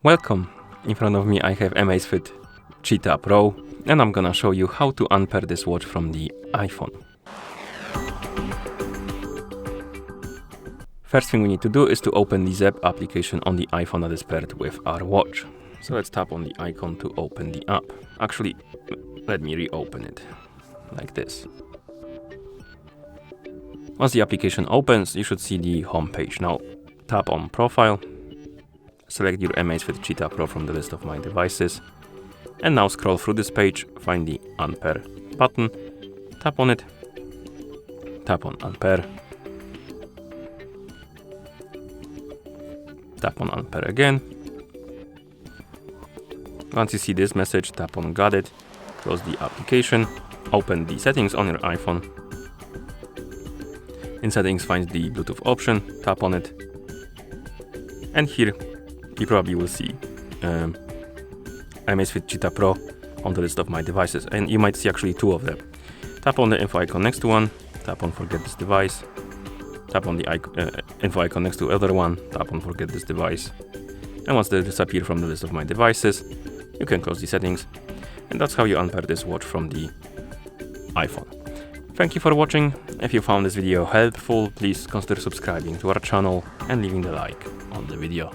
Welcome! In front of me I have AMAZFIT Cheetah Pro and I'm gonna show you how to unpair this watch from the iPhone. First thing we need to do is to open the Zep application on the iPhone that is paired with our watch. So let's tap on the icon to open the app. Actually, let me reopen it, like this. Once the application opens, you should see the home page. Now tap on Profile. Select your AMAZFIT Cheetah Pro from the list of my devices. And now scroll through this page, find the Unpair button, tap on it, tap on Unpair, tap on Unpair again. Once you see this message, tap on Got it, close the application, open the settings on your iPhone. In settings, find the Bluetooth option, tap on it, and here you probably will see AMAZFIT Cheetah Pro on the list of my devices, and you might see actually two of them. Tap on the info icon next to one, tap on forget this device, tap on the info icon next to other one, tap on forget this device, and once they disappear from the list of my devices, you can close the settings, and that's how you unpair this watch from the iPhone. Thank you for watching. If you found this video helpful, please consider subscribing to our channel and leaving the like on the video.